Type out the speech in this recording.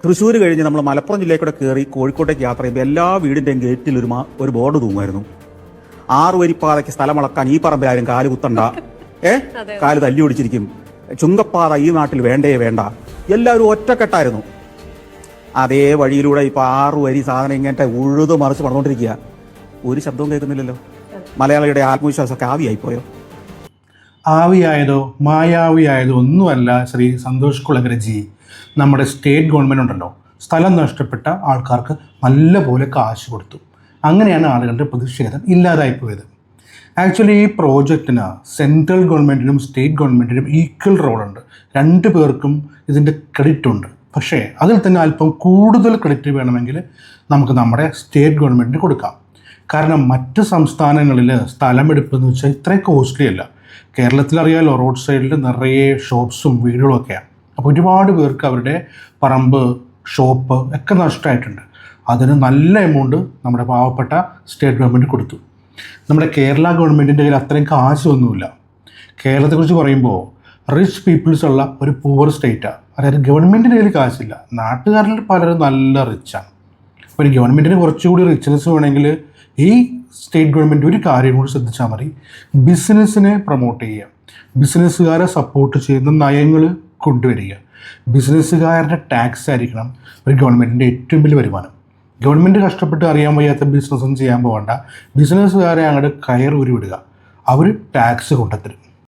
തൃശ്ശൂർ കഴിഞ്ഞ് നമ്മൾ മലപ്പുറം ജില്ലയിൽ കയറി കോഴിക്കോട്ടേക്ക് യാത്ര ചെയ്യുമ്പോൾ എല്ലാ വീടിൻ്റെയും ഗേറ്റിൽ ഒരു ബോർഡ് തൂങ്ങുമായിരുന്നു. 6 വരിപ്പാതയ്ക്ക് സ്ഥലം അളക്കാൻ ഈ പറമ്പിലാരും കാല് കുത്തണ്ട, കാല് തല്ലി ഒടിച്ചിരിക്കും, ചുങ്കപ്പാത ഈ നാട്ടിൽ വേണ്ടേ വേണ്ട, എല്ലാവരും ഒറ്റക്കെട്ടായിരുന്നു. അതേ വഴിയിലൂടെ ഇപ്പോൾ 6 വരി സാധനം ഇങ്ങനത്തെ ഉഴുതു മറിച്ച് പറഞ്ഞുകൊണ്ടിരിക്കുക. ഒരു ശബ്ദവും കേൾക്കുന്നില്ലല്ലോ. മലയാളിയുടെ ആത്മവിശ്വാസമൊക്കെ ആവിയായിപ്പോയോ? ആവിയായതോ മായാവിയായതോ ഒന്നുമല്ല ശ്രീ സന്തോഷ് കുളങ്ങരജി. നമ്മുടെ സ്റ്റേറ്റ് ഗവൺമെൻറ് ഉണ്ടല്ലോ, സ്ഥലം നഷ്ടപ്പെട്ട ആൾക്കാർക്ക് നല്ലപോലെ കാശ് കൊടുത്തു. അങ്ങനെയാണ് ആളുകളുടെ പ്രതിഷേധം ഇല്ലാതായിപ്പോയത്. ആക്ച്വലി ഈ പ്രോജക്റ്റിന് സെൻട്രൽ ഗവൺമെൻറ്റിനും സ്റ്റേറ്റ് ഗവൺമെൻറ്റിനും ഈക്വൽ റോളുണ്ട്. 2 പേർക്കും ഇതിൻ്റെ ക്രെഡിറ്റ് ഉണ്ട്. പക്ഷേ അതിൽ തന്നെ അല്പം കൂടുതൽ ക്രെഡിറ്റ് വേണമെങ്കിൽ നമുക്ക് നമ്മുടെ സ്റ്റേറ്റ് ഗവൺമെൻറ്റിന് കൊടുക്കാം. കാരണം മറ്റ് സംസ്ഥാനങ്ങളിൽ സ്ഥലമെടുപ്പ് എന്ന് വെച്ചാൽ ഇത്രയും കോസ്റ്റ്ലി അല്ല. കേരളത്തിലറിയാലോ, റോഡ് സൈഡിൽ നിറയെ ഷോപ്സും വീടുകളും ഒക്കെയാണ്. അപ്പോൾ ഒരുപാട് പേർക്ക് അവരുടെ പറമ്പ്, ഷോപ്പ് ഒക്കെ നഷ്ടമായിട്ടുണ്ട്. അതിന് നല്ല എമൗണ്ട് നമ്മുടെ പാവപ്പെട്ട സ്റ്റേറ്റ് ഗവൺമെൻറ് കൊടുത്തു. നമ്മുടെ കേരള ഗവൺമെൻറ്റിൻ്റെ കയ്യിൽ അത്രയും കാശൊന്നുമില്ല. കേരളത്തെക്കുറിച്ച് പറയുമ്പോൾ റിച്ച് പീപ്പിൾസ് ഉള്ള ഒരു പൂവർ സ്റ്റേറ്റാണ്. അതായത് ഗവൺമെൻറ്റിൻ്റെ കയ്യിൽ കാശില്ല, നാട്ടുകാരിൽ പലരും നല്ല റിച്ചാണ്. അപ്പോൾ ഈ ഗവൺമെൻറ്റിന് കുറച്ചുകൂടി റിച്ച്നെസ് വേണമെങ്കിൽ ഈ സ്റ്റേറ്റ് ഗവൺമെൻറ് ഒരു കാര്യം കൂടി ശ്രദ്ധിച്ചാൽ മതി. ബിസിനസ്സിനെ പ്രൊമോട്ട് ചെയ്യുക, ബിസിനസ്സുകാരെ സപ്പോർട്ട് ചെയ്യുന്ന നയങ്ങൾ കൊണ്ടുവരിക. ബിസിനസ്സുകാരുടെ ടാക്സ് ആയിരിക്കണം ഒരു ഗവൺമെൻറ്റിൻ്റെ ഏറ്റവും വലിയ വരുമാനം. ഗവൺമെൻറ് കഷ്ടപ്പെട്ട് അറിയാൻ വയ്യാത്ത ബിസിനസ്സൊന്നും ചെയ്യാൻ പോകണ്ട. ബിസിനസ്സുകാരെ അങ്ങോട്ട് കയറൂരി വിടുക, അവർ ടാക്സ് കൊണ്ടുത്തരും.